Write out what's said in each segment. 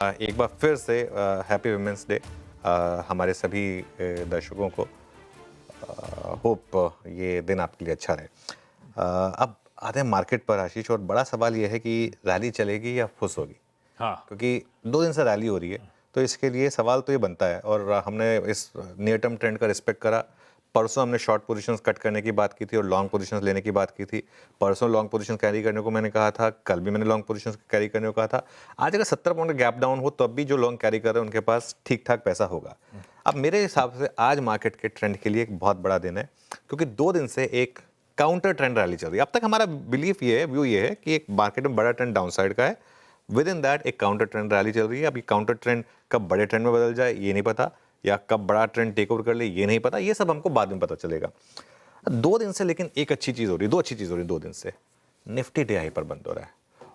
एक बार फिर से हैप्पी वुमेंस डे हमारे सभी दर्शकों को। होप ये दिन आपके लिए अच्छा रहे। अब आते हैं मार्केट पर आशीष, और बड़ा सवाल ये है कि रैली चलेगी या फुस होगी, हाँ। क्योंकि 2 दिन से रैली हो रही है। तो इसके लिए सवाल तो ये बनता है, और हमने इस नियर टर्म ट्रेंड का रिस्पेक्ट करा। परसों हमने शॉर्ट पोजीशंस कट करने की बात की थी और लॉन्ग पोजीशंस लेने की बात की थी। परसों लॉन्ग पोजीशन कैरी करने को मैंने कहा था, कल भी मैंने लॉन्ग पोजीशंस कैरी करने को कहा था। आज अगर 70 पॉइंट का गैप डाउन हो तब भी जो लॉन्ग कैरी कर रहे हैं उनके पास ठीक ठाक पैसा होगा। अब मेरे हिसाब से आज मार्केट के ट्रेंड के लिए एक बहुत बड़ा दिन है, क्योंकि 2 दिन से एक काउंटर ट्रेंड रैली चल रही है। अब तक हमारा बिलीफ ये है, व्यू ये है कि एक मार्केट में बड़ा ट्रेंड डाउन साइड का है, विद इन दैट एक काउंटर ट्रेंड रैली चल रही है। अभी काउंटर ट्रेंड कब बड़े ट्रेंड में बदल जाए ये नहीं पता, या कब बड़ा ट्रेंड टेक ओवर कर ले ये नहीं पता, ये सब हमको बाद में पता चलेगा। 2 दिन से लेकिन एक अच्छी चीज हो रही है, 2 अच्छी चीज हो रही है 2 दिन से। निफ्टी डे हाई पर बंद हो रहा है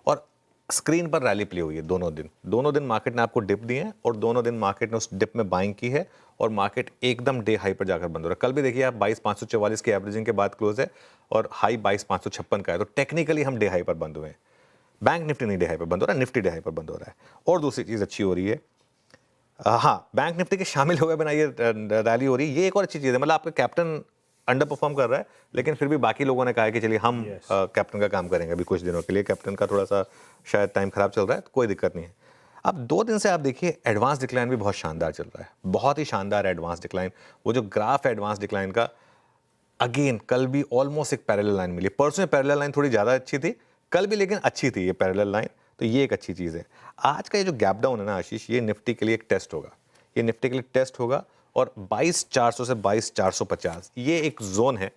और स्क्रीन पर रैली प्ले हुई है दोनों दिन मार्केट ने आपको डिप दी है, और दोनों दिन मार्केट ने उस डिप में बाइंग की है, और मार्केट एकदम डे हाई पर जाकर बंद हो रहा है। कल भी देखिए आप 22,544 की एवरेजिंग के बाद क्लोज है, और हाई 22,556 का है। तो टेक्निकली हम डे हाई पर बंद हुए हैं। बैंक निफ्टी नहीं डे हाई पर बंद हो रहा है, निफ्टी डे हाई पर बंद हो रहा है। और दूसरी चीज अच्छी हो रही है, हाँ, बैंक निफ्टी के शामिल हुए बिना ये रैली हो रही है, ये एक और अच्छी चीज़ है। मतलब आपका कैप्टन अंडर परफॉर्म कर रहा है, लेकिन फिर भी बाकी लोगों ने कहा है कि चलिए हम कैप्टन का काम करेंगे अभी कुछ दिनों के लिए। कैप्टन का थोड़ा सा शायद टाइम खराब चल रहा है, तो कोई दिक्कत नहीं है। अब 2 दिन से आप देखिए एडवांस डिक्लाइन भी बहुत शानदार चल रहा है, बहुत ही शानदार एडवांस डिक्लाइन। वो जो ग्राफ है एडवांस डिक्लाइन का, अगेन कल भी ऑलमोस्ट एक पैरेलल लाइन मिली। परसों पैरेलल लाइन थोड़ी ज़्यादा अच्छी थी, कल भी लेकिन अच्छी थी ये पैरेलल लाइन। तो ये एक अच्छी चीज़ है। आज का ये जो गैप डाउन है ना आशीष, ये निफ्टी के लिए एक टेस्ट होगा। ये निफ्टी के लिए टेस्ट होगा, और 22,400 से 22,450 ये एक जोन है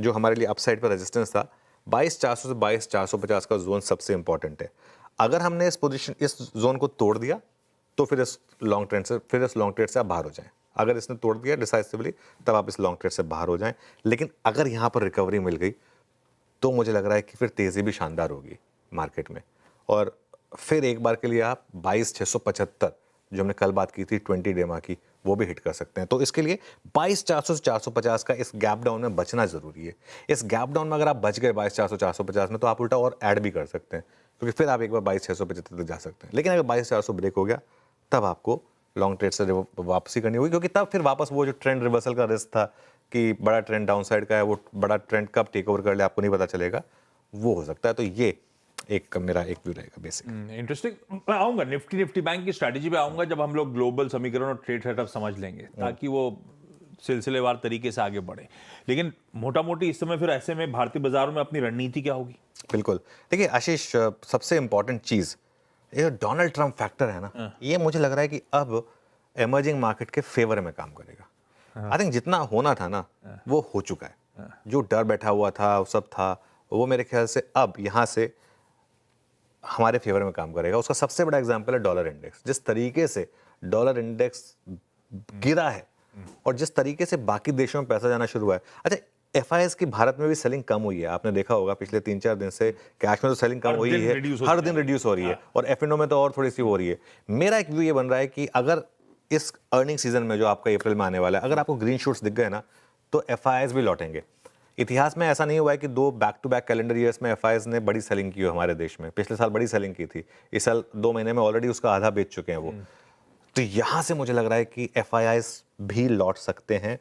जो हमारे लिए अपसाइड पर रेजिस्टेंस था। 22,400 से 22,450 का जोन सबसे इंपॉर्टेंट है। अगर हमने इस जोन को तोड़ दिया तो फिर इस लॉन्ग ट्रेंड से आप बाहर हो जाएं। अगर इसने तोड़ दिया डिसाइसिवली, तब आप इस लॉन्ग ट्रेंड से बाहर हो जाएं। लेकिन अगर यहां पर रिकवरी मिल गई तो मुझे लग रहा है कि फिर तेजी भी शानदार होगी मार्केट में, और फिर एक बार के लिए आप 22,675 जो हमने कल बात की थी 20 डेमा की, वो भी हिट कर सकते हैं। तो इसके लिए 22,400 से 450 का इस गैप डाउन में बचना जरूरी है। इस गैप डाउन में अगर आप बच गए 22,400 450 में, तो आप उल्टा और ऐड भी कर सकते हैं, क्योंकि फिर आप एक बार 22,675 तक जा सकते हैं। लेकिन अगर 22,400 ब्रेक हो गया, तब आपको लॉन्ग ट्रेड से वापसी करनी होगी, क्योंकि तब फिर वापस वो जो ट्रेंड रिवर्सल का रिस्क था कि बड़ा ट्रेंड डाउन साइड का है, वो बड़ा ट्रेंड कब टेक ओवर कर ले आपको नहीं पता चलेगा, वो हो सकता है। तो ये एक मेरा एक व्यू रहेगा बेसिक। इंटरेस्टिंग। मैं आऊंगा निफ्टी बैंक की स्ट्रैटेजी पे आऊंगा जब हम लोग ग्लोबल समीकरण और ट्रेड सेटअप समझ लेंगे, ताकि वो सिलसिलेवार तरीके से आगे बढ़े। लेकिन मोटा मोटी इस समय फिर ऐसे में भारतीय बाजारों में अपनी रणनीति क्या होगी? बिल्कुल। देखिए आशीष, सबसे इंपॉर्टेंट चीज ये डोनाल्ड ट्रंप फैक्टर है ना, ये मुझे लग रहा है कि अब इमर्जिंग मार्केट के फेवर में काम करेगा। आई थिंक जितना होना था ना वो हो चुका है। जो डर बैठा हुआ था वो सब था, वो मेरे ख्याल से अब यहाँ से हमारे फेवर में काम करेगा। उसका सबसे बड़ा एग्जांपल है डॉलर इंडेक्स। जिस तरीके से डॉलर इंडेक्स गिरा है और जिस तरीके से बाकी देशों में पैसा जाना शुरू हुआ है। अच्छा, एफआईएस की भारत में भी सेलिंग कम हुई है, आपने देखा होगा पिछले 3-4 दिन से कैश में तो सेलिंग कम हुई है, हर दिन रिड्यूस हो रही है, और एफएनओ में तो और थोड़ी सी हो रही है। मेरा एक व्यू ये बन रहा है कि अगर इस अर्निंग सीजन में जो आपका अप्रैल में आने वाला है, अगर आपको ग्रीन शूट्स दिख गए ना, तो एफआईएस भी लौटेंगे। इतिहास में ऐसा नहीं हुआ है कि 2 back to back calendar years में एफआईएस ने बड़ी सेलिंग की हो हमारे देश में। पिछले साल बड़ी सेलिंग की थी, इस साल 2 महीने में ऑलरेडी उसका आधा बेच चुके हैं वो। तो यहां से मुझे लग रहा है कि एफआईआईस भी लौट सकते हैं,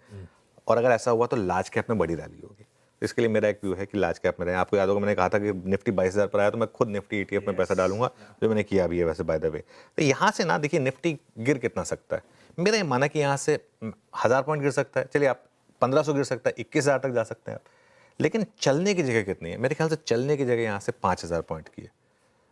और अगर ऐसा हुआ तो लार्ज कैप में बड़ी रैली होगी। तो इसके लिए मेरा एक व्यू है कि लार्ज कैप में रहें। आपको याद होगा मैंने कहा था कि निफ्टी 22,000 पर आया तो मैं खुद निफ्टी ईटीएफ में पैसा डालूंगा, जो मैंने किया भी है वैसे बाय द वे। तो यहाँ से ना देखिए निफ्टी गिर कितना सकता है। मेरा ये माना कि यहाँ से 1,000 पॉइंट गिर सकता है, चलिए आप 1,500 गिर सकता है, 21,000 तक जा सकते हैं आप। लेकिन चलने की जगह कितनी है? मेरे ख्याल से चलने की जगह यहाँ से 5,000 पॉइंट की है।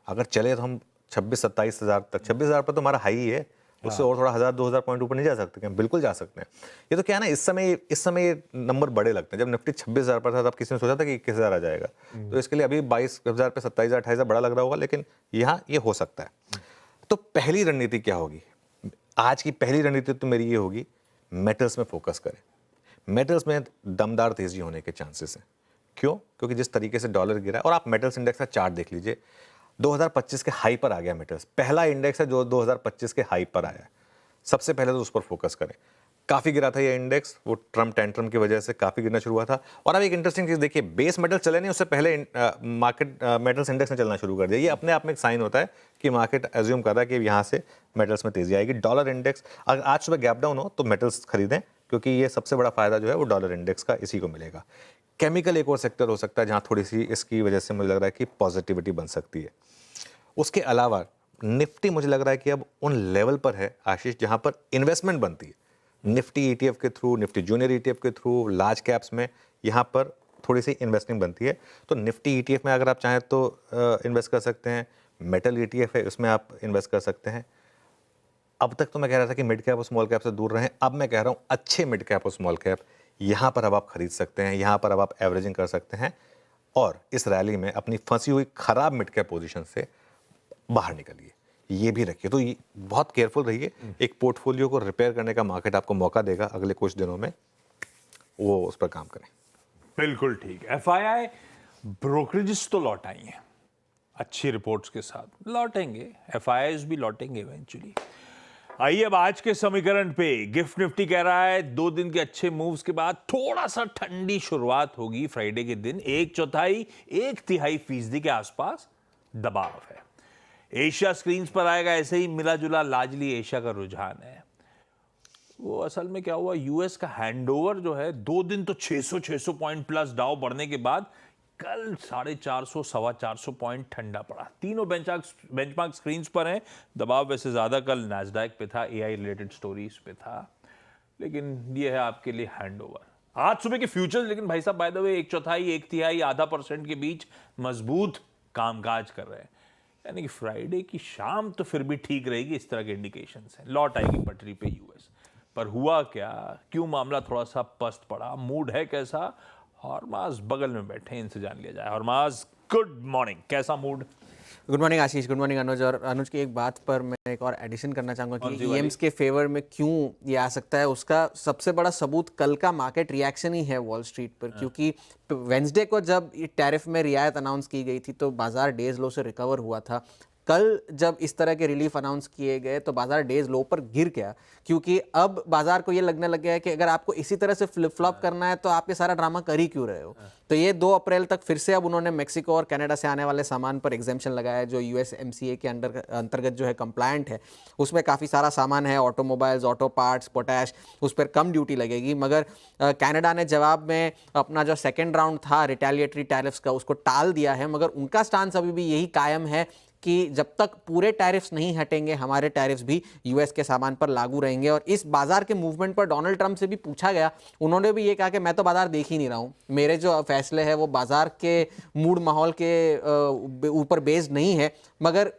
अगर चले तो हम 26-27,000 तक, 26,000 पर तो हमारा हाई ही है, उससे और थोड़ा 1,000-2,000 पॉइंट ऊपर नहीं जा सकते क्या? बिल्कुल जा सकते हैं। ये तो क्या है ना, इस समय ये नंबर बड़े लगते हैं। जब निफ्टी 26,000 पर था तब किसी ने सोचा था कि 21,000 आ जाएगा। तो इसके लिए अभी 22,000 पे 27,000 28,000 बड़ा लग रहा होगा, लेकिन यहाँ ये हो सकता है। तो पहली रणनीति क्या होगी? आज की पहली रणनीति तो मेरी ये होगी, मेटल्स में फोकस करें। मेटल्स में दमदार तेजी होने के चांसेस हैं। क्यों? क्योंकि जिस तरीके से डॉलर गिरा है, और आप मेटल्स इंडेक्स का चार्ट देख लीजिए, 2025 के हाई पर आ गया मेटल्स। पहला इंडेक्स है जो 2025 के हाई पर आया है। सबसे पहले तो उस पर फोकस करें। काफ़ी गिरा था ये इंडेक्स, वो ट्रम्प टेंट्रम की वजह से काफ़ी गिरना शुरू हुआ था। और अब एक इंटरेस्टिंग चीज़ देखिए, बेस मेटल चले नहीं उससे पहले मार्केट मेटल्स इंडेक्स ने चलना शुरू कर दिया। ये अपने आप में एक साइन होता है कि मार्केट एज्यूम कर रहा है कि यहाँ से मेटल्स में तेजी आएगी। डॉलर इंडेक्स अगर आज सुबह गैप डाउन हो तो मेटल्स खरीदें, क्योंकि ये सबसे बड़ा फायदा जो है वो डॉलर इंडेक्स का इसी को मिलेगा। केमिकल एक और सेक्टर हो सकता है जहाँ थोड़ी सी इसकी वजह से मुझे लग रहा है कि पॉजिटिविटी बन सकती है। उसके अलावा निफ्टी मुझे लग रहा है कि अब उन लेवल पर है आशीष जहाँ पर इन्वेस्टमेंट बनती है। निफ्टी ETF के थ्रू, निफ्टी जूनियर ETF के थ्रू, लार्ज कैप्स में यहाँ पर थोड़ी सी इन्वेस्टिंग बनती है। तो निफ्टी ETF में अगर आप चाहें तो इन्वेस्ट कर सकते हैं। मेटल ETF है, उसमें आप इन्वेस्ट कर सकते हैं। अब तक तो मैं कह रहा था कि मिड कैप और स्मॉल कैप से दूर रहें, अब मैं कह रहा हूँ अच्छे मिड कैप और स्मॉल कैप यहाँ पर अब आप खरीद सकते हैं, यहाँ पर अब आप एवरेजिंग कर सकते हैं और इस रैली में अपनी फंसी हुई खराब मिड कैप पोजीशन से बाहर निकलिए। ये भी रखिए, तो ये बहुत केयरफुल रहिए। एक पोर्टफोलियो को रिपेयर करने का मार्केट आपको मौका देगा अगले कुछ दिनों में, वो उस पर काम करें। बिल्कुल ठीक। FII ब्रोकरेजेस तो लौट आई हैं अच्छी रिपोर्ट्स के साथ, लौटेंगे, FIIs भी लौटेंगे इवेंचुअली। आइए अब आज के समीकरण पे। गिफ्ट निफ्टी कह रहा है 2 दिन के अच्छे मूव्स के बाद थोड़ा सा ठंडी शुरुआत होगी फ्राइडे के दिन। 1/4-1/3% के आसपास दबाव है। एशिया स्क्रीन्स पर आएगा ऐसे ही मिला जुला लार्जली एशिया का रुझान है। वो असल में क्या हुआ, यूएस का हैंडओवर जो है 2 दिन तो 600 पॉइंट प्लस डाउ बढ़ने के बाद कल 450 425 पॉइंट ठंडा पड़ा। तीनों बेंचमार्क स्क्रीन्स पर हैं। दबाव वैसे ज्यादा कल नैस्डैक पे था, AI रिलेटेड स्टोरीज पे था, लेकिन ये है आपके लिए हैंडओवर। आज सुबह के फ्यूचर्स लेकिन भाई साहब बाय द वे 1/4 1/3 के बीच मजबूत कामकाज कर रहे हैं, यानी कि फ्राइडे की शाम तो फिर भी ठीक रहेगी। इस तरह के इंडिकेशंस हैं, लौट आएगी पटरी पे यूएस। पर हुआ क्या, क्यों मामला थोड़ा सा पस्त पड़ा, मूड है कैसा? हरमाज बगल में बैठे, इनसे जान लिया जाए। हरमाज, गुड मॉर्निंग, कैसा मूड? गुड मॉर्निंग आशीष, गुड मॉर्निंग अनुज। और अनुज की एक बात पर मैं एक और एडिशन करना चाहूँगा कि EMs के फेवर में क्यों ये आ सकता है, उसका सबसे बड़ा सबूत कल का मार्केट रिएक्शन ही है वॉल स्ट्रीट पर। क्योंकि वेंसडे को जब टैरिफ में रियायत अनाउंस की गई थी तो बाजार डेज लो से रिकवर हुआ था। कल जब इस तरह के रिलीफ अनाउंस किए गए तो बाजार डेज लो पर गिर गया, क्योंकि अब बाजार को ये लगने लग गया है कि अगर आपको इसी तरह से फ्लिप फ्लॉप करना है तो आप ये सारा ड्रामा कर ही क्यों रहे हो। तो ये 2 अप्रैल तक फिर से अब उन्होंने मेक्सिको और कनाडा से आने वाले सामान पर एग्जेम्पशन लगाया है, जो USMCA के अंतर्गत जो है कंप्लायंट है। उसमें काफ़ी सारा सामान है, ऑटोमोबाइल्स, ऑटो पार्ट्स, पोटैश, उस पर कम ड्यूटी लगेगी। मगर कनाडा ने जवाब में अपना जो सेकेंड राउंड था रिटेलिएटरी टैरिफ्स का, उसको टाल दिया है। मगर उनका स्टांस अभी भी यही कायम है कि जब तक पूरे टैरिफ्स नहीं हटेंगे हमारे टैरिफ्स भी US के सामान पर लागू रहेंगे। और इस बाजार के मूवमेंट पर डोनाल्ड ट्रंप से भी पूछा गया, उन्होंने भी ये कहा कि मैं तो बाजार देख ही नहीं रहा हूँ, मेरे जो फैसले हैं वो बाजार के मूड माहौल के ऊपर बेस्ड नहीं है। मगर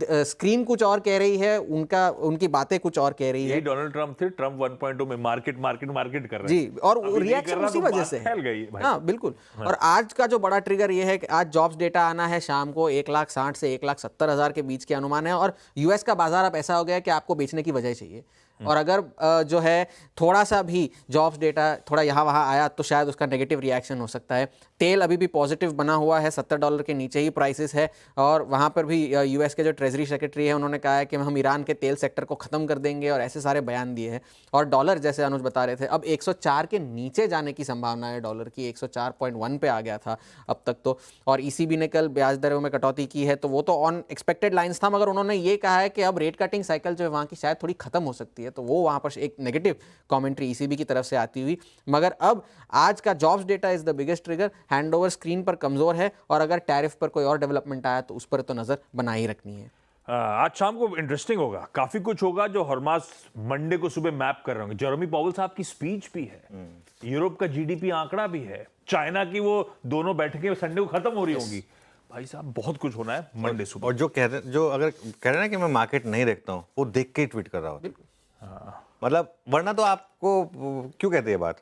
स्क्रीन कुछ और कह रही है, उनकी बातें कुछ और कह रही है। यही डोनाल्ड ट्रंप थे, ट्रंप 1.0 में मार्केट कर रहे हैं जी, और रिएक्शन उसी वजह से फैल गई भाई। हाँ बिल्कुल। और आज का जो बड़ा ट्रिगर ये है कि आज जॉब्स डेटा आना है शाम को, 1,60,000 से 1,70,000 के बीच के अनुमान है। और US का बाजार अब ऐसा हो गया है कि आपको बेचने की वजह चाहिए। और अगर जो है थोड़ा सा भी जॉब्स डेटा थोड़ा यहाँ वहाँ आया तो शायद उसका नेगेटिव रिएक्शन हो सकता है। तेल अभी भी पॉजिटिव बना हुआ है, $70 के नीचे ही प्राइसेस है। और वहाँ पर भी US के जो ट्रेजरी सेक्रेटरी है उन्होंने कहा है कि हम ईरान के तेल सेक्टर को ख़त्म कर देंगे, और ऐसे सारे बयान दिए हैं। और डॉलर, जैसे अनुज बता रहे थे, अब 104 के नीचे जाने की संभावना है डॉलर की। 104.1 पे आ गया था अब तक तो। और ECB ने कल ब्याज दरों में कटौती की है, तो वो तो ऑन एक्सपेक्टेड लाइन्स था। मगर उन्होंने ये कहा है कि अब रेट कटिंग साइकिल जो है वहाँ की शायद थोड़ी खत्म हो सकती है। तो वो वहाँ पर एक नेगेटिव कमेंट्री ECB की तरफ से आती हुई। मगर अब आज का jobs data is the biggest trigger. Handover screen पर कमजोर है, और अगर टैरिफ पर कोई और डेवलपमेंट आया तो उस पर तो नजर बना ही रखनी है। आज शाम को इंटरेस्टिंग होगा, काफी कुछ होगा जो हरमास मंडे को सुबह मैप कर रहे होंगे। जेरेमी पावेल साहब की स्पीच भी है, यूरोप का GDP आंकड़ा भी है, चाइना की वो दोनों बैठकें संडे को खत्म हो रही होंगी। भाई साहब बहुत कुछ होना है मंडे सुबह। और जो अगर कह रहे हैं ना कि मैं मार्केट नहीं देखता हूँ, वो देख के ही ट्वीट कर रहा होता। मतलब वरना तो आपको क्यों कहते हैं बात,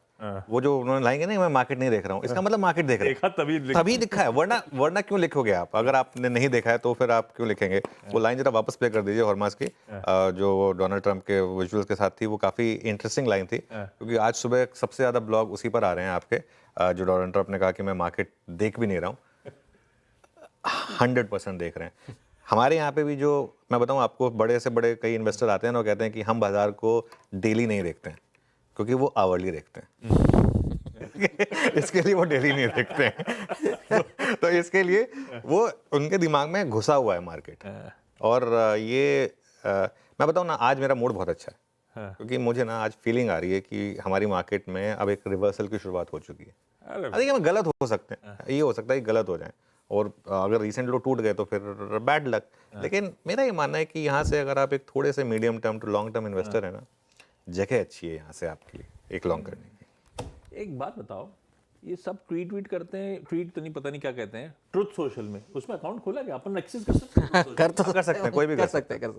वो जो उन्होंने लाएंगे ना मैं मार्केट नहीं देख रहा हूँ, इसका मतलब मार्केट देख रहे देखा तभी दिखा है। वरना क्यों लिखोगे आप? अगर आपने नहीं देखा है तो फिर आप क्यों लिखेंगे? वो लाइन जरा वापस प्ले कर दीजिए हरमास की, जो डोनाल्ड ट्रंप के विजुअल्स के साथ थी। वो काफी इंटरेस्टिंग लाइन थी, क्योंकि आज सुबह सबसे ज्यादा ब्लॉग उसी पर आ रहे हैं आपके, जो डोनाल्ड ट्रंप ने कहा कि मैं मार्केट देख भी नहीं रहा हूँ। 100% देख रहे हैं। हमारे यहाँ पे भी, जो मैं बताऊँ आपको, बड़े से बड़े कई इन्वेस्टर आते हैं और कहते हैं कि हम बाजार को डेली नहीं देखते हैं, क्योंकि वो आवरली देखते हैं। इसके लिए वो डेली नहीं देखते हैं। तो इसके लिए वो उनके दिमाग में घुसा हुआ है मार्केट। और मैं बताऊं ना, आज मेरा मूड बहुत अच्छा है, क्योंकि मुझे ना आज फीलिंग आ रही है कि हमारी मार्केट में अब एक रिवर्सल की शुरुआत हो चुकी है। देखिए, मैं गलत हो सकते हैं, ये हो सकता है कि गलत हो जाए, और अगर रिसेंट लो टूट गए तो फिर बैड लक। लेकिन मेरा ये मानना है कि यहाँ से अगर आप एक थोड़े से medium term to long term investor है ना, जगह अच्छी है यहाँ से आपके लिए एक लॉन्ग करने की। एक बात बताओ, ये सब ट्वीट करते हैं, ट्वीट तो नहीं, पता नहीं क्या कहते हैं, ट्रुथ सोशल में, उसमें अकाउंट खोला क्या? अपन एक्सेस कर सकते हैं? कर सकते हैं, कोई भी कर सकते हैं,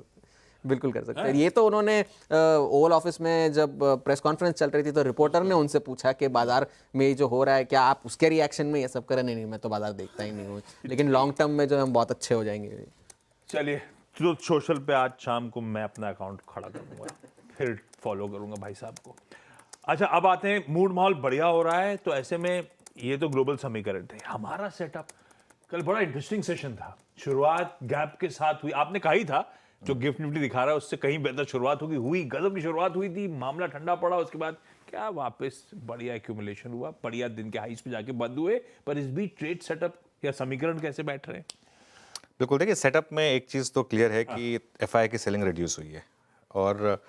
बिल्कुल कर सकते हैं। ये तो उन्होंने ओवल ऑफिस में जब प्रेस कॉन्फ्रेंस चल रही थी तो रिपोर्टर ने उनसे पूछा कि बाजार में ये जो हो रहा है क्या आप उसके रिएक्शन में ये सब करें? नहीं, मैं तो बाजार देखता ही नहीं हूँ, लेकिन लॉन्ग टर्म में जो हम बहुत अच्छे हो जाएंगे। चलिए, ट्रुथ सोशल पे आज शाम को मैं अपना अकाउंट खड़ा करूंगा, फिर फॉलो करूंगा भाई साहब को। अच्छा, अब आते हैं, मूड माहौल बढ़िया हो रहा है, तो ऐसे में ये तो ग्लोबल समीकरण थे। हमारा सेटअप कल बड़ा इंटरेस्टिंग सेशन था। शुरुआत गैप के साथ हुई, आपने कहा ही था जो गिफ्ट निफ्टी दिखा रहा है उससे कहीं बेहतर शुरुआत होगी, हुई, गजब की शुरुआत हुई थी, मामला ठंडा पड़ा, उसके बाद क्या वापस बढ़िया एक्यूमुलेशन हुआ, बढ़िया दिन के हाईस पे जाके बंद हुए। पर इस बीच ट्रेड सेटअप या समीकरण कैसे बैठ रहे हैं? बिल्कुल, देखिए, सेटअप में एक चीज़ तो क्लियर है कि एफआई की सेलिंग रिड्यूस हुई है, और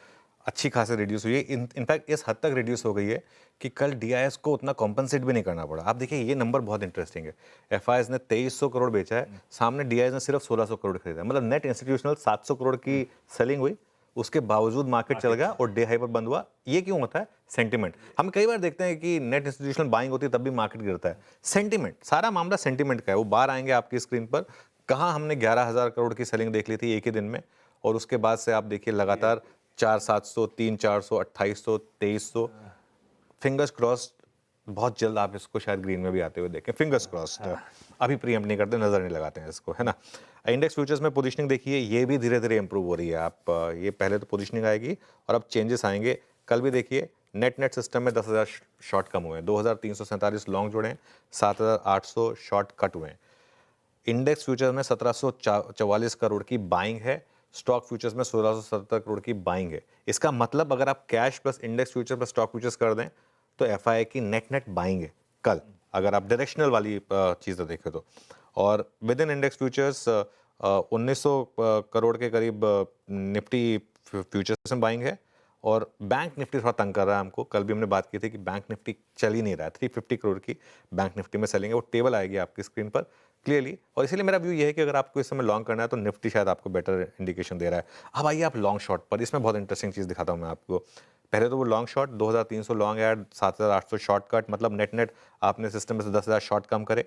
अच्छी खासी रिड्यूस हुई है। इनफैक्ट इस हद तक रिड्यूस हो गई है कि कल डीआईएस को उतना कॉम्पनसेट भी नहीं करना पड़ा। आप देखिए, ये नंबर बहुत इंटरेस्टिंग है। एफआईएस ने 2300 करोड़ बेचा है, सामने डीआईएस ने सिर्फ 1600 करोड़ खरीदा, मतलब नेट इंस्टीट्यूशनल 700 करोड़ की सेलिंग हुई, उसके बावजूद मार्केट चल गया और डे हाई पर बंद हुआ। ये क्यों होता है? सेंटिमेंट। हम कई बार देखते हैं कि नेट इंस्टीट्यूशनल बाइंग होती है तब भी मार्केट गिरता है। सेंटिमेंट, सारा मामला सेंटिमेंट का है। वो बाहर आएंगे आपकी स्क्रीन पर, कहाँ हमने 11,000 करोड़ की सेलिंग देख ली थी एक ही दिन में, और उसके बाद से आप देखिए लगातार 4,700, 3,400, 2,800, 2,300। फिंगर्स क्रॉस्ड, बहुत जल्द आप इसको शायद ग्रीन में भी आते हुए देखें। Fingers crossed. अभी प्रीएम्प्ट नहीं करते, नजर नहीं लगाते हैं इसको, है ना। इंडेक्स फ्यूचर्स में पोजीशनिंग देखिए, ये भी धीरे धीरे इंप्रूव हो रही है। आप ये पहले तो पोजीशनिंग आएगी और अब चेंजेस आएंगे। कल भी देखिए, नेट सिस्टम में 10,000 शॉर्ट कम हुए हैं, 2,347 लॉन्ग जुड़े हैं, 7,800 शॉर्ट कट हुए हैं। इंडेक्स फ्यूचर्स में 1,744 करोड़ की बाइंग है, स्टॉक फ्यूचर्स में 1,670 करोड़ की बाइंग है। इसका मतलब अगर आप cash plus index future plus stock futures कर दें तो एफआईआई की नेट बाइंग है कल, अगर आप डायरेक्शनल वाली चीज़ें देखें तो। और with in index futures 1,900 crore के करीब निफ्टी फ्यूचर्स में बाइंग है, और बैंक निफ्टी थोड़ा तंग कर रहा है हमको। कल भी हमने बात की थी कि बैंक निफ्टी चल ही नहीं रहा है, 350 करोड़ की बैंक निफ्टी में सेलिंग है। वो टेबल आएगी आपकी स्क्रीन पर क्लियरली, और इसीलिए मेरा व्यू ये है कि अगर आपको इस समय लॉन्ग करना है तो निफ्टी शायद आपको बेटर इंडिकेशन दे रहा है। अब आइए आप लॉन्ग शॉट पर, इसमें बहुत इंटरेस्टिंग चीज़ दिखाता हूँ मैं आपको। पहले तो वो long shot 2,300 long add, 7,800 short cut, मतलब नेट आपने सिस्टम में से 10,000 शॉर्ट कम करे।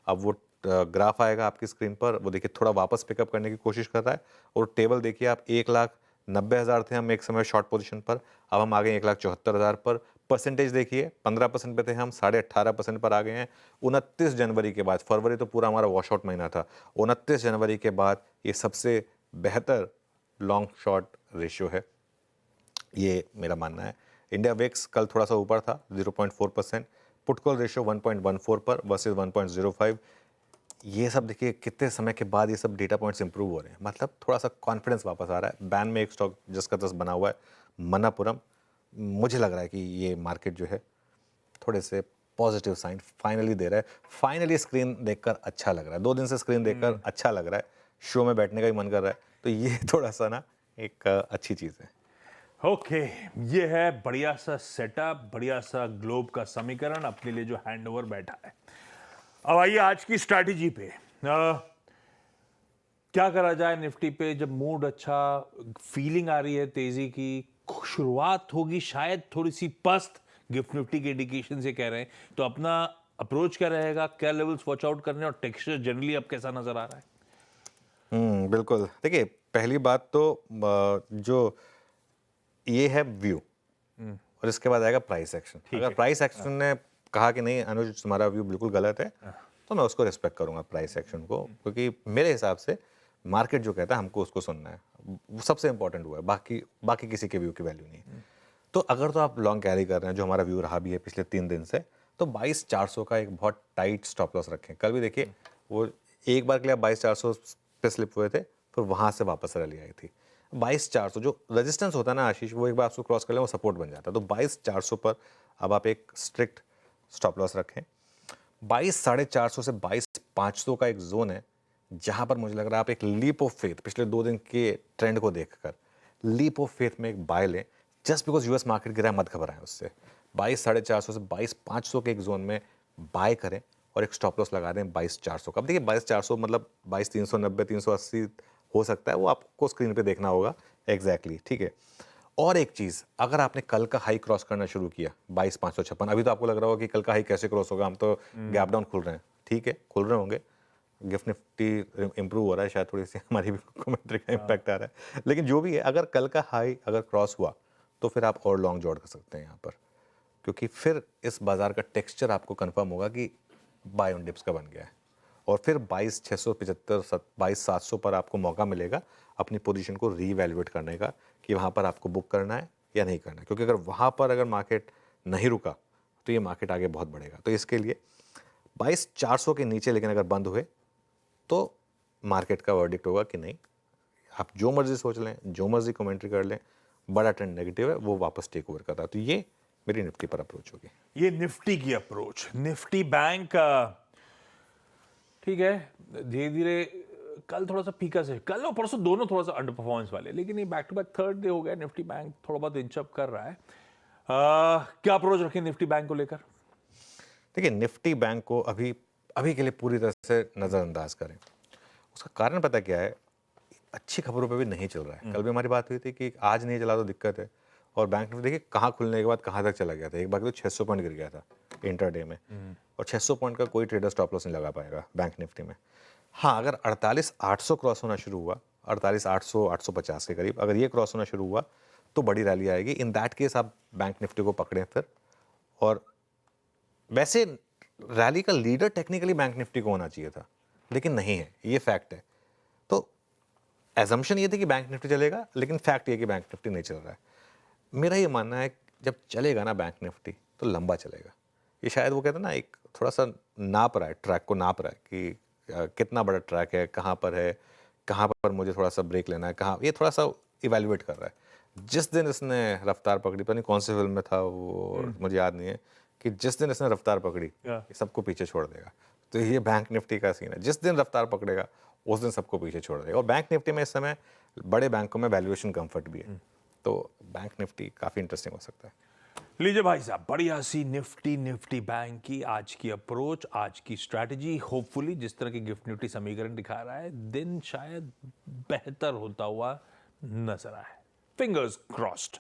अब वो ग्राफ आएगा आपकी स्क्रीन पर, वो देखिए थोड़ा वापस पिकअप करने की कोशिश कर रहा है, और टेबल देखिए आप, 1,90,000 थे हम एक समय शॉर्ट पोजीशन पर, अब हम आ गए 1,74,000 पर। परसेंटेज देखिए, 15% पे थे हम, 18.5% पर आ गए हैं। 29 जनवरी के बाद, फरवरी तो पूरा हमारा वॉश आउट महीना था, 29 जनवरी के बाद ये सबसे बेहतर लॉन्ग शॉर्ट रेशियो है, ये मेरा मानना है। इंडिया वेक्स कल थोड़ा सा ऊपर था, 0.4%। पुट कॉल रेशियो 1.14 पर वर्सेस 1.05। ये सब देखिए कितने समय के बाद ये सब डेटा पॉइंट्स इंप्रूव हो रहे हैं, मतलब थोड़ा सा कॉन्फिडेंस वापस आ रहा है। बैन में एक स्टॉक जिसका 10 बना हुआ है, मनापुरम, मुझे लग रहा है कि ये मार्केट जो है थोड़े से पॉजिटिव साइन फाइनली दे रहा है। फाइनली स्क्रीन देखकर अच्छा लग रहा है, 2 दिन से स्क्रीन देखकर अच्छा लग रहा है, शो में बैठने का ही मन कर रहा है, तो ये थोड़ा सा ना एक अच्छी चीज़ है। ओके, ये है बढ़िया सा सेटअप, बढ़िया सा ग्लोब का समीकरण अपने लिए जो हैंडओवर बैठा है। अब आइए आज की स्ट्रैटेजी पे। क्या करा जाए निफ्टी पे, जब मूड अच्छा, फीलिंग आ रही है तेजी की, शुरुआत होगी शायद थोड़ी सी पस्त, गिफ्ट निफ्टी के इंडिकेशन से कह रहे हैं, तो अपना अप्रोच क्या रहेगा, क्या लेवल्स वॉच आउट करने, और टेक्सचर जनरली अब कैसा नजर आ रहा है? बिल्कुल, देखिए पहली बात तो जो ये है व्यू, और इसके बाद आएगा प्राइस एक्शन। अगर प्राइस एक्शन ने कहा कि नहीं अनुज तुम्हारा व्यू बिल्कुल गलत है, तो मैं उसको रिस्पेक्ट करूंगा प्राइस एक्शन को, क्योंकि मेरे हिसाब से मार्केट जो कहता है हमको उसको सुनना है, वो सबसे इंपॉर्टेंट हुआ है, बाकी किसी के व्यू की वैल्यू नहीं है। तो अगर तो आप लॉन्ग कैरी कर रहे हैं, जो हमारा व्यू रहा भी है पिछले 3 दिन से, तो 22,400 का एक बहुत टाइट स्टॉप लॉस रखें। कल भी देखिए वो एक बार के लिए 22,400 पे स्लिप हुए थे, फिर वहाँ से वापस रैली आई थी। 22,400 जो रेजिस्टेंस होता है ना आशीष, वो एक बार आपको क्रॉस कर ले वो सपोर्ट बन जाता है। तो 22,400 पर अब आप एक स्ट्रिक्ट स्टॉप लॉस रखें। 22,450 से 22,500 का एक जोन है जहां पर मुझे लग रहा है आप एक लीप ऑफ फेथ पिछले 2 दिन के ट्रेंड को देखकर लीप ऑफ फेथ में एक बाय लें। जस्ट बिकॉज यूएस मार्केट गिरा है, मत घबराएं उससे। 22,450 से 22,500 के एक जोन में बाय करें और एक स्टॉप लॉस लगा दें 22,400 का। अब देखिए 22,400 मतलब 22,390 380 हो सकता है, वो आपको स्क्रीन पे देखना होगा एग्जैक्टली, ठीक है। और एक चीज़, अगर आपने कल का हाई क्रॉस करना शुरू किया 22,556, अभी तो आपको लग रहा होगा कि कल का हाई कैसे क्रॉस होगा, हम तो गैप डाउन खुल रहे हैं, ठीक है, खुल रहे होंगे, गिफ्ट निफ्टी इंप्रूव हो रहा है, शायद थोड़ी सी हमारी भी कमेंट्री का इम्पैक्ट आ रहा है, लेकिन जो भी है, अगर कल का हाई अगर क्रॉस हुआ तो फिर आप और लॉन्ग जॉर्ड कर सकते हैं यहाँ पर, क्योंकि फिर इस बाजार का टेक्सचर आपको कंफर्म होगा कि बाय ऑन डिप्स का बन गया है। और फिर 22,675 22,700 पर आपको मौका मिलेगा अपनी पोजीशन को रीवैल्यूएट करने का कि वहाँ पर आपको बुक करना है या नहीं करना है, क्योंकि अगर वहाँ पर अगर मार्केट नहीं रुका तो ये मार्केट आगे बहुत बढ़ेगा। तो इसके लिए 22,400 के नीचे लेकिन अगर बंद हुए तो मार्केट का वर्डिक्ट होगा कि नहीं, आप जो मर्जी सोच लें, जो मर्जी कमेंट्री कर लें, बड़ा ट्रेंड नेगेटिव है, वो वापस टेक ओवर कर रहा है। तो ये मेरी निफ्टी पर अप्रोच होगी। ये निफ्टी की अप्रोच, निफ्टी बैंक ठीक है, धीरे धीरे कल थोड़ा सा फीका से, कल और परसों दोनों थोड़ा सा अंडर परफॉर्मेंस वाले, लेकिन ये back to back third day हो गया, निफ्टी बैंक थोड़ा बहुत इंचअप कर रहा है। क्या अप्रोच रखें निफ्टी बैंक को लेकर? देखिए निफ्टी बैंक को अभी अभी के लिए पूरी तरह से नज़रअंदाज करें। उसका कारण पता क्या है, अच्छी खबरों पे भी नहीं चल रहा है। कल भी हमारी बात हुई थी कि आज नहीं चला तो दिक्कत है, और बैंक निफ्टी देखिए कहाँ खुलने के बाद कहाँ तक चला गया था। एक बार तो 600 पॉइंट गिर गया था इंटरडे में, और 600 पॉइंट का कोई ट्रेडर स्टॉप लॉस नहीं लगा पाएगा बैंक निफ्टी में। हाँ, अगर 48,800 क्रॉस होना शुरू हुआ, 48,800 850 के करीब अगर ये क्रॉस होना शुरू हुआ तो बड़ी रैली आएगी। इन दैट केस आप बैंक निफ्टी को पकड़ें फिर। और वैसे रैली का लीडर टेक्निकली बैंक निफ्टी को होना चाहिए था, लेकिन नहीं है, ये फैक्ट है। तो एजम्पशन ये थी कि बैंक निफ्टी चलेगा, लेकिन फैक्ट ये कि बैंक निफ्टी नहीं चल रहा है। मेरा ये मानना है जब चलेगा ना बैंक निफ्टी तो लंबा चलेगा। ये शायद वो कहते हैं ना, एक थोड़ा सा नाप रहा है, ट्रैक को नाप रहा है कि कितना बड़ा ट्रैक है, कहाँ पर है, कहाँ पर मुझे थोड़ा सा ब्रेक लेना है, कहाँ, ये थोड़ा सा इवेल्युएट कर रहा है। जिस दिन इसने रफ्तार पकड़ी, पता नहीं कौन सी फिल्म में था वो, मुझे याद नहीं है, कि जिस दिन इसने रफ्तार पकड़ी ये सबको पीछे छोड़ देगा। तो ये बैंक निफ्टी का सीन है, जिस दिन रफ्तार पकड़ेगा उस दिन सबको पीछे छोड़ देगा। और बैंक निफ्टी में इस समय बड़े बैंकों में वैल्यूएशन कंफर्ट भी है, तो बैंक निफ्टी काफ़ी इंटरेस्टिंग हो सकता है। लीजिए भाई साहब, बढ़िया सी निफ्टी बैंक की आज की अप्रोच, आज की स्ट्रैटेजी। होपफुली जिस तरह की गिफ्ट निफ्टी समीकरण दिखा रहा है, दिन शायद बेहतर होता हुआ नजर आए। Fingers crossed.